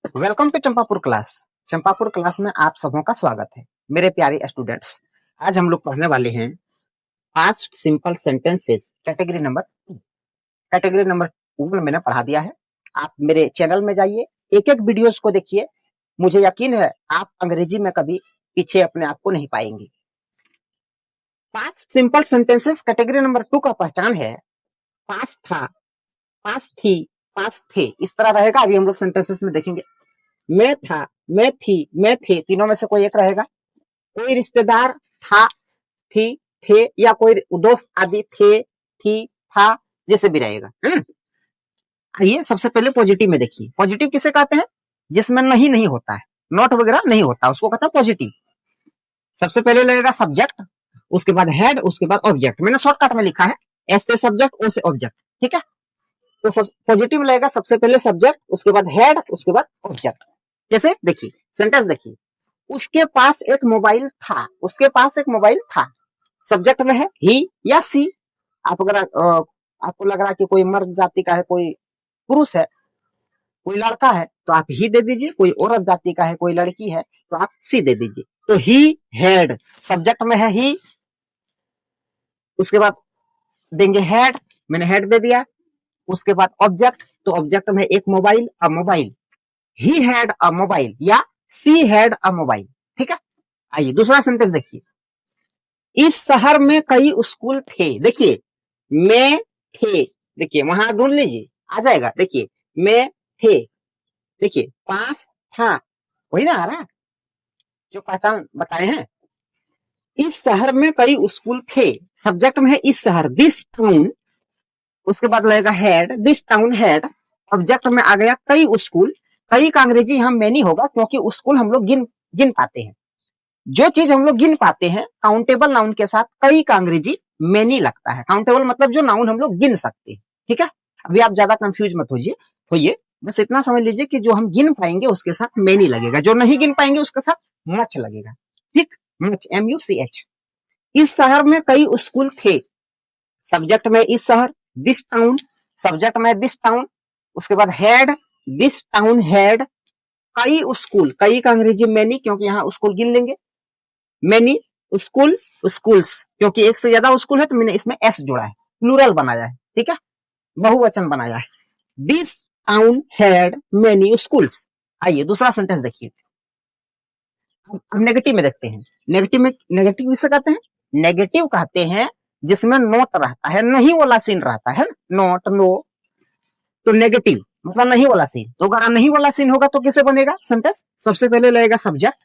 Welcome to Champapur class. Champapur class में आप सबों का स्वागत है मेरे प्यारे स्टूडेंट्स। आज हम लोग पढ़ने वाले हैं past simple sentences category number 2। Category number 1 मैंने पढ़ा दिया है। आप मेरे चैनल में जाइए, एक एक वीडियोस को देखिए। मुझे यकीन है आप अंग्रेजी में कभी पीछे अपने आप को नहीं पाएंगे। Past simple sentences category number 2 का पहचान है पास्ट था, पास्ट थी, पास्ट थे। इस तरह रहेगा। अभी हम लोग सेंटेंसेस में देखेंगे। मैं था, मैं थी, मैं थे, तीनों में से कोई एक रहेगा। कोई रिश्तेदार था, थी, थे, या कोई दोस्त आदि थे, थी, था, जैसे भी रहेगा। आइए सबसे पहले पॉजिटिव में देखिए। पॉजिटिव किसे कहते हैं? जिसमें नहीं नहीं होता है, नॉट वगैरह नहीं होता, उसको कहता है पॉजिटिव। सबसे पहले लगेगा सब्जेक्ट, उसके बाद हेड, उसके बाद ऑब्जेक्ट। मैंने शॉर्टकट में लिखा है एस से सब्जेक्ट, ओ से ऑब्जेक्ट। ठीक है, तो सब पॉजिटिव लगेगा सबसे पहले सब्जेक्ट, उसके बाद हेड, उसके बाद ऑब्जेक्ट। जैसे देखिए सेंटेंस देखिए, उसके पास एक मोबाइल था, उसके पास एक मोबाइल था। सब्जेक्ट में है ही या सी। आप अगर आपको लग रहा है कि कोई मर्द जाति का है, कोई पुरुष है, कोई लड़का है, तो आप ही दे दीजिए। कोई औरत जाति का है, कोई लड़की है, तो आप सी दे दीजिए। तो ही हैड, सब्जेक्ट में है ही, उसके बाद देंगे हैड, मैंने हैड दे दिया। उसके बाद ऑब्जेक्ट, तो ऑब्जेक्ट में एक mobile, a mobile. He had a mobile या सी हैड अ मोबाइल। ठीक है, आइए दूसरा सेंटेंस देखिए। इस शहर में कई स्कूल थे। देखिए मैं थे, देखिए वहां ढूंढ लीजिए, आ जाएगा। देखिए मैं थे, देखिए पास था, वही ना आ रहा है जो पहचान बताए हैं। इस शहर में कई स्कूल थे, सब्जेक्ट में है इस शहर, दिस टाउन। उसके बाद लगेगा head, this town head. Object में आ गया कई स्कूल। कई का अंग्रेजी हम मैनी होगा, क्योंकि स्कूल हम लोग गिन गिन पाते हैं। जो चीज हम लोग गिन पाते हैं काउंटेबल नाउन के साथ, कई का अंग्रेजी मैनी लगता है। काउंटेबल मतलब जो नाउन हम लोग गिन सकते हैं। ठीक है, अभी आप ज्यादा कंफ्यूज मत होइए, बस इतना समझ लीजिए कि जो हम गिन पाएंगे उसके साथ मैनी लगेगा, जो नहीं गिन पाएंगे उसके साथ मच लगेगा। ठीक, मच, MUCH। इस शहर में कई स्कूल थे, सब्जेक्ट में इस शहर, दिस टाउन, सब्जेक्ट में दिस टाउन। उसके बाद हेड, दिस टाउन हेड कई स्कूल। कई का अंग्रेजी मैनी, क्योंकि यहाँ स्कूल गिन लेंगे। मैनी स्कूल, स्कूल्स, क्योंकि एक से ज्यादा स्कूल है तो मैंने इसमें एस जोड़ा है, प्लूरल बनाया है। ठीक है, बहुवचन बनाया है। This town had many schools. आइए दूसरा सेंटेंस देखिए। अब नेगेटिव में देखते हैं। नेगेटिव में, नेगेटिव किसे कहते हैं? नेगेटिव कहते हैं जिसमें नोट रहता है, नहीं वाला सीन रहता है, नोट, नो। तो नेगेटिव मतलब नहीं वाला सीन। तो अगर नहीं वाला सीन होगा तो कैसे बनेगा सेंटेंस? सबसे पहले लगेगा सब्जेक्ट,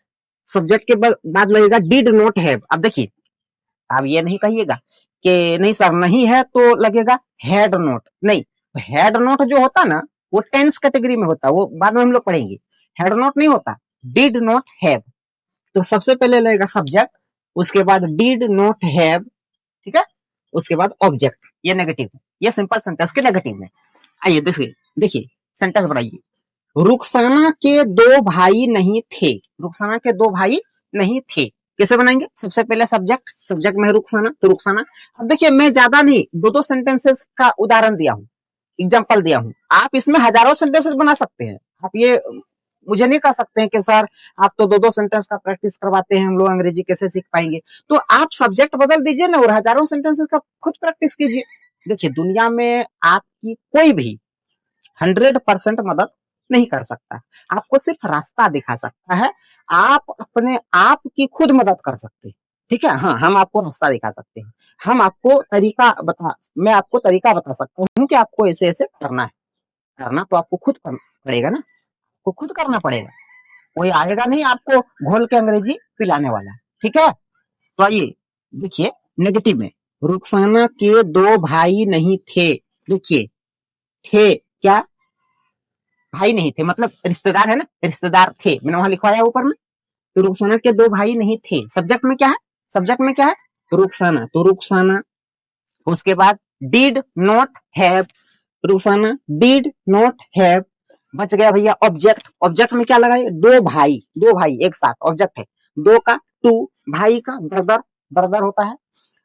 सब्जेक्ट के बाद लगेगा डिड नॉट हैव। अब देखिए, आप ये नहीं कहिएगा कि नहीं सर नहीं है तो लगेगा हैड नॉट। नहीं, हैड नॉट जो होता ना वो टेंस कैटेगरी में होता, वो बाद में हम लोग पढ़ेंगे। हैड नॉट नहीं होता, डिड नॉट हैव। तो सबसे पहले लगेगा सब्जेक्ट, उसके बाद डिड नॉट हैव। ठीक है, उसके बाद ऑब्जेक्ट। ये नेगेटिव है, ये सिंपल सेंटेंस के नेगेटिव में। आइए देखिए, देखिए सेंटेंस बनाइए। रुखसाना के दो भाई नहीं थे। रुखसाना के दो भाई नहीं थे, कैसे बनाएंगे? सबसे पहले सब्जेक्ट, सब्जेक्ट में रुखसाना, तो रुखसाना। अब देखिए मैं ज्यादा नहीं, दो दो सेंटेंसेस का उदाहरण दिया हूं, एग्जाम्पल दिया हूं। आप इसमें हजारों सेंटेंसेस बना सकते हैं। आप ये मुझे नहीं कह सकते हैं कि सर आप तो दो दो सेंटेंस का प्रैक्टिस करवाते हैं, हम लोग अंग्रेजी कैसे सीख पाएंगे? तो आप सब्जेक्ट बदल दीजिए ना और हजारों सेंटेंसेस का खुद प्रैक्टिस कीजिए। देखिए दुनिया में आपकी कोई भी 100% मदद नहीं कर सकता, आपको सिर्फ रास्ता दिखा सकता है। आप अपने आप की खुद मदद कर सकते हैं। ठीक है, हाँ हम आपको रास्ता दिखा सकते हैं। हम आपको तरीका बता, मैं आपको तरीका बता सकता हूँ कि आपको ऐसे ऐसे करना है। करना तो आपको खुद पड़ेगा ना, आपको खुद करना पड़ेगा। कोई आएगा नहीं आपको घोल के अंग्रेजी पिलाने वाला। ठीक है, तो आइए देखिए नेगेटिव में। रुखसाना के दो भाई नहीं थे। देखिए थे क्या, भाई नहीं थे, मतलब रिश्तेदार है ना, रिश्तेदार थे, मैंने वहां लिखवाया ऊपर में। तो रुखसाना के दो भाई नहीं थे, सब्जेक्ट में क्या है? सब्जेक्ट में क्या है? रुखसाना, तो रुखसाना। उसके बाद did not have, Rukhsana did not have. बच गया भैया ऑब्जेक्ट। ऑब्जेक्ट में क्या लगाए? दो भाई, दो भाई एक साथ ऑब्जेक्ट है। दो का टू, भाई का ब्रदर, ब्रदर होता है।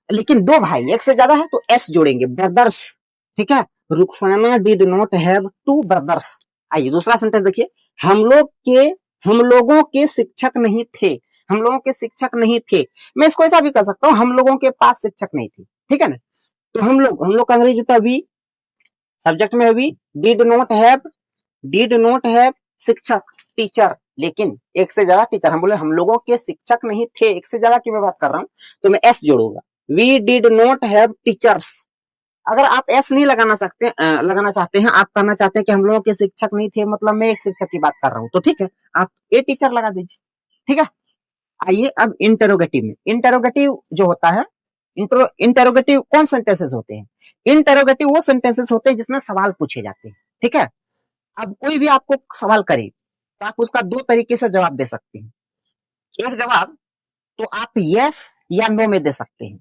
लेकिन दो भाई एक से ज्यादा है तो एस जोड़ेंगे, ब्रदर्स। ठीक है, Rukhsana did not have two brothers. आइए दूसरा सेंटेंस देखिए, हम लोगों के शिक्षक नहीं थे, हम लोगों के शिक्षक नहीं थे। मैं इसको ऐसा भी कर सकता हूँ, हम लोगों के पास शिक्षक नहीं थे, ठीक है ना। तो हम लोग का अंग्रेजी तो अभी सब्जेक्ट में अभी डिड नॉट हैव शिक्षक टीचर, लेकिन एक से ज्यादा टीचर, हम बोले हम लोगों के शिक्षक नहीं थे, एक से ज्यादा की मैं बात कर रहा हूं तो मैं एस जोड़ूंगा, we did not have teachers. अगर आप एस नहीं लगाना चाहते हैं, आप कहना चाहते हैं कि हम लोगों के शिक्षक नहीं थे, मतलब मैं एक शिक्षक की बात कर रहा हूं, तो ठीक है आप ए टीचर लगा दीजिए, ठीक है। आइए अब इंटरोगेटिव में, इंटरोगेटिव जो होता है, इंटरोगेटिव कौन सेंटेंसेस होते हैं? इंटरोगेटिव वो सेंटेंसेस होते हैं जिसमें सवाल पूछे जाते हैं, ठीक है। अब कोई भी आपको सवाल करे तो आप उसका दो तरीके से जवाब दे सकते हैं। एक जवाब तो आप यस या नो में दे सकते हैं।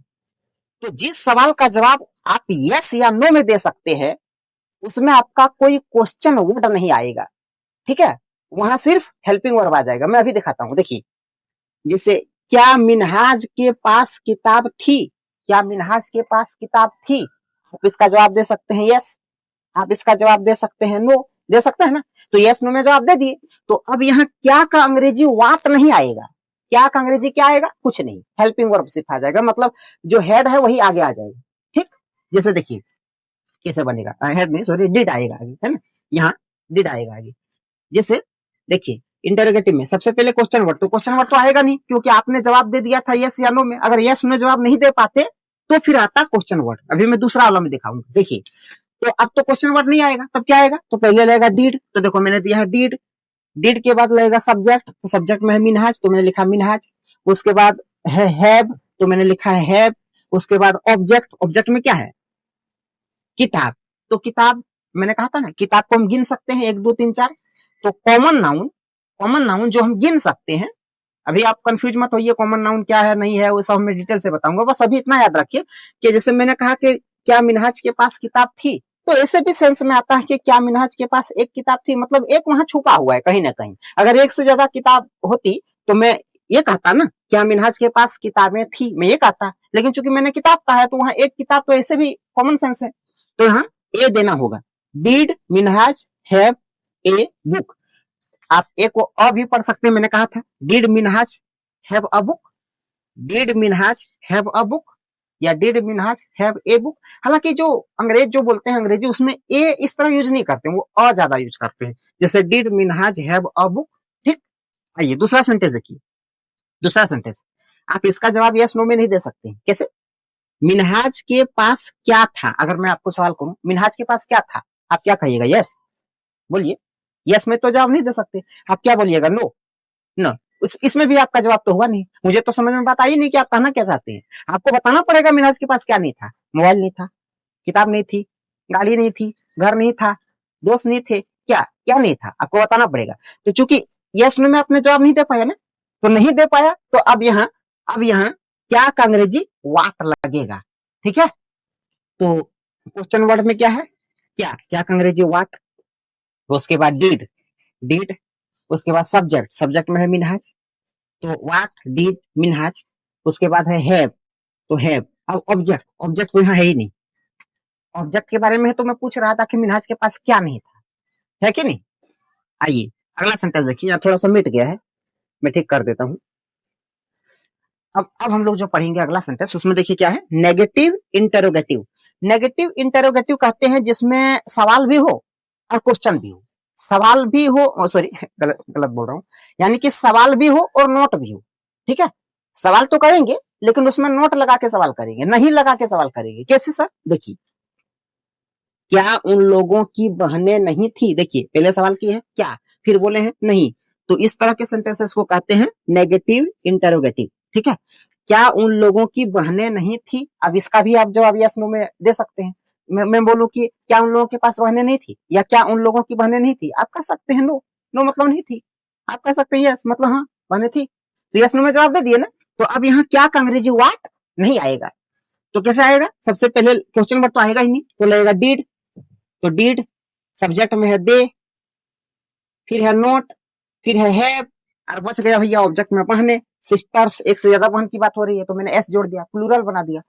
तो जिस सवाल का जवाब आप यस या नो में दे सकते हैं उसमें आपका कोई क्वेश्चन वर्ड नहीं आएगा, ठीक है, वहां सिर्फ हेल्पिंग वर्ब आ जाएगा। मैं अभी दिखाता हूं, देखिए जैसे क्या मिनहाज के पास किताब थी, क्या मिनहाज के पास किताब थी, आप इसका जवाब दे सकते हैं यस, आप इसका जवाब दे सकते हैं नो, दे सकते हैं ना। तो यस नो में जवाब दे दिए। तो अब यहाँ क्या का अंग्रेजी वाट नहीं आएगा, क्या का अंग्रेजी क्या आएगा, कुछ नहीं, हेल्पिंग वर्ब सिर्फ आ जाएगा, मतलब जो हेड है वही आगे आ जाएगा, ठीक। जैसे देखिए कैसे बनेगा, हेड नहीं सॉरी डिड आएगा आगे, है ना, यहाँ डिड आएगा आगे। जैसे देखिए इंटरोगेटिव में सबसे पहले क्वेश्चन वर्ड, तो क्वेश्चन वर्ड तो आएगा नहीं क्योंकि आपने जवाब दे दिया था यस या नो में। अगर यस में जवाब नहीं दे पाते तो फिर आता क्वेश्चन वर्ड। अभी मैं दूसरा वाला में दिखाऊंगा, देखिए तो अब तो क्वेश्चन वर्ड नहीं आएगा, तब क्या आएगा, तो पहले लगेगा डिड, तो देखो मैंने दिया है डिड, डिड के बाद लगेगा सब्जेक्ट, तो सब्जेक्ट में है मिनहाज तो मैंने लिखा मिनहाज, उसके बाद है हैव तो मैंने लिखा है हैव, उसके बाद ऑब्जेक्ट, ऑब्जेक्ट में क्या है किताब, तो किताब मैंने कहा था ना किताब को हम गिन सकते हैं 1 2 3 4। तो कॉमन नाउन जो हम गिन सकते हैं, अभी आप कंफ्यूज मत होइए कॉमन नाउन क्या है नहीं है, वो सब मैं डिटेल से बताऊंगा, बस अभी इतना याद रखिए कि जैसे मैंने कहा कि क्या मिनहाज के पास किताब थी, तो ऐसे भी सेंस में आता है कि क्या मिनहाज के पास एक किताब थी, मतलब एक वहां छुपा हुआ है कहीं ना कहीं। अगर एक से ज्यादा किताब होती तो मैं ये कहता ना क्या मिनहाज के पास किताबें थी, मैं ये कहता, लेकिन चूंकि मैंने किताब कहा है तो वहां एक किताब, तो ऐसे भी कॉमन सेंस है, तो यहाँ ए देना होगा। Did Minhaj have a book, आप एक को अ भी पढ़ सकते हैं, मैंने कहा था did Minhaj have a book, did Minhaj have a book या did Minhaj have a book. हालांकि जो अंग्रेज जो बोलते हैं अंग्रेजी उसमें ए इस तरह यूज नहीं करते, वो अ ज्यादा यूज करते हैं, जैसे did Minhaj have a book, ठीक। आइए दूसरा सेंटेंस देखिए, दूसरा सेंटेंस आप इसका जवाब यस नो में नहीं दे सकते, कैसे, मिनहाज के पास क्या था, अगर मैं आपको सवाल करूं मिनहाज के पास क्या था, आप क्या कहिएगा, यस बोलिए, यस में तो जवाब नहीं दे सकते, आप क्या बोलिएगा, नो, नो, इसमें भी आपका जवाब तो हुआ नहीं। मुझे तो समझ में बात आई नहीं कि आप कहना क्या चाहते हैं, आपको बताना पड़ेगा मिनहाज के पास क्या नहीं था, मोबाइल नहीं था, किताब नहीं थी, गाड़ी नहीं थी, घर नहीं था, दोस्त नहीं थे, क्या क्या नहीं था, आपको बताना पड़ेगा। तो चूंकि यस नो में आपने जवाब नहीं दे पाया ना, तो नहीं दे पाया, तो अब यहाँ क्या का अंग्रेजी वाट लगेगा, ठीक है। तो क्वेश्चन वर्ड में क्या है, क्या क्या का अंग्रेजी वाट, तो उसके बाद डिड, डिड, उसके बाद सब्जेक्ट, सब्जेक्ट में है मिनहाज, तो वाट डिड मिनहाज, उसके बाद है हैव, तो हैव। अब ऑब्जेक्ट, ऑब्जेक्ट तो यहाँ है ही नहीं, ऑब्जेक्ट के बारे में तो मैं पूछ रहा था कि मिनहाज के पास क्या नहीं था, है कि नहीं। आइए अगला सेंटेंस देखिए, यहाँ थोड़ा सा मिट गया है, मैं ठीक कर देता हूँ। अब हम लोग जो पढ़ेंगे अगला सेंटेंस उसमें देखिए क्या है, नेगेटिव इंटरोगेटिव। नेगेटिव इंटरोगेटिव कहते हैं जिसमें सवाल भी हो और क्वेश्चन भी हो, सवाल भी हो, सॉरी गलत गलत बोल रहा हूँ, यानी कि सवाल भी हो और नोट भी हो, ठीक है। सवाल तो करेंगे लेकिन उसमें नोट लगा के सवाल करेंगे, नहीं लगा के सवाल करेंगे, कैसे सर, देखिए क्या उन लोगों की बहनें नहीं थी, देखिए पहले सवाल की है क्या, फिर बोले हैं नहीं, तो इस तरह के सेंटेंसेस को कहते हैं नेगेटिव इंटरोगेटिव, ठीक है। क्या उन लोगों की बहनें नहीं थी, अब इसका भी आप जवाब यस नो में दे सकते हैं। मैं बोलूं कि क्या उन लोगों के पास बहनें नहीं थी, या क्या उन लोगों की बहनें नहीं थी, आप कह सकते हैं नो, नो मतलब नहीं थी, आप कह सकते हैं यस मतलब हाँ बहनें थी, तो यस नो में जवाब दे दिए ना। तो अब यहाँ क्या का अंग्रेजी वाट नहीं आएगा, तो कैसे आएगा, सबसे पहले क्वेश्चन वर्ड तो आएगा ही नहीं, तो लगेगा डिड, तो डिड, सब्जेक्ट में है दे, फिर है नोट, फिर है हैव, और बच गया भैया ऑब्जेक्ट में बहने, सिस्टर्स, एक से ज्यादा बहन की बात हो रही है तो मैंने एस जोड़ दिया, प्लूरल बना दिया,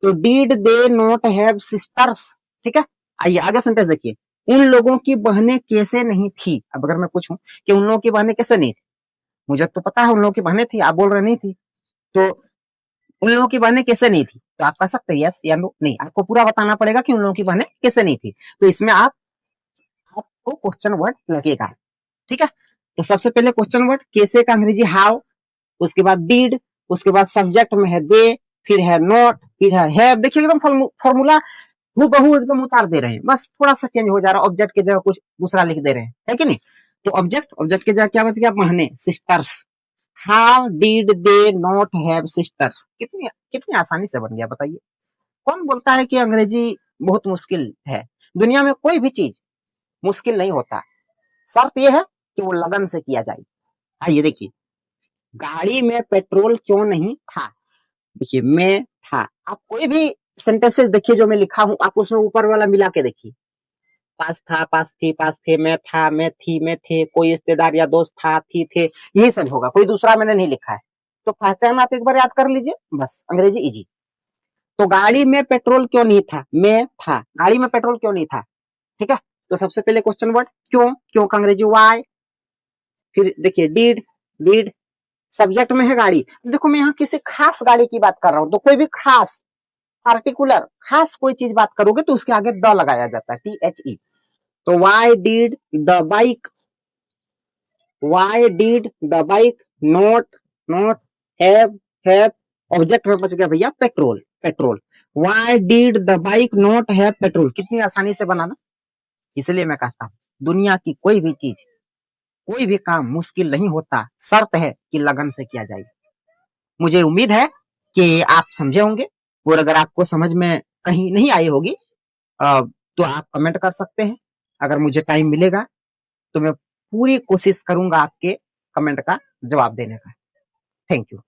तो did they note have sisters, ठीक है। आइए आगे सेंटेंस देखिए, उन लोगों की बहनें कैसे नहीं थी। अब अगर मैं पूछूं कि उन लोगों की बहनें कैसे नहीं थी, मुझे तो पता है उन लोगों की बहनें थी, आप बोल रहे नहीं थी, तो उन लोगों की बहनें कैसे नहीं थी, तो आप कह सकते हैं यस या नो। नहीं, आपको पूरा बताना पड़ेगा कि उन लोगों की बहनें कैसे नहीं थी। तो इसमें आपको क्वेश्चन वर्ड लगेगा। ठीक है, तो सबसे पहले क्वेश्चन वर्ड कैसे का अंग्रेजी हाउ, उसके बाद डिड, उसके बाद सब्जेक्ट में है दे, फिर है नॉट, फिर है हैव। देखिए एकदम फॉर्मूला हूबहू एकदम उतार दे रहे हैं, बस थोड़ा सा चेंज हो जा रहा है, ऑब्जेक्ट की जगह कुछ दूसरा लिख दे रहे हैं, है कि नहीं। तो ऑब्जेक्ट की जगह क्या बच गया, बहने, sisters. How did they not have sisters. कितनी कितनी आसानी से बन गया, बताइए। कौन बोलता है कि अंग्रेजी बहुत मुश्किल है। दुनिया में कोई भी चीज मुश्किल नहीं होता, शर्त यह है कि वो लगन से किया जाए। आइए देखिए, गाड़ी में पेट्रोल क्यों नहीं था। देखिए मैं था, आप कोई भी सेंटेंसेस देखिए जो मैं लिखा हूं, आप उसमें ऊपर वाला मिला के देखिए। पास था, पास थी, पास थे, मैं था, मैं थी, मैं थे, कोई रिश्तेदार या दोस्त था, थी, थे, यही सब होगा, कोई दूसरा मैंने नहीं लिखा है। तो पहचान आप एक बार याद कर लीजिए, बस अंग्रेजी इजी। तो गाड़ी में पेट्रोल क्यों नहीं था, मैं था, गाड़ी में पेट्रोल क्यों नहीं था। ठीक है, तो सबसे पहले क्वेश्चन वर्ड क्यों, क्यों का अंग्रेजी वाई। फिर देखिए डिड सब्जेक्ट में है गाड़ी। देखो मैं यहाँ किसी खास गाड़ी की बात कर रहा हूँ, तो कोई भी खास पार्टिकुलर खास कोई चीज बात करोगे तो उसके आगे द लगाया जाता है, THE। तो why did the bike not not have object में बच गया भैया petrol, petrol. Why did the bike not have petrol. कितनी आसानी से बनाना। इसलिए मैं कहता हूँ दुनिया की कोई भी चीज, कोई भी काम मुश्किल नहीं होता, शर्त है कि लगन से किया जाए। मुझे उम्मीद है कि आप समझे होंगे, और अगर आपको समझ में कहीं नहीं आई होगी तो आप कमेंट कर सकते हैं। अगर मुझे टाइम मिलेगा तो मैं पूरी कोशिश करूंगा आपके कमेंट का जवाब देने का। Thank you.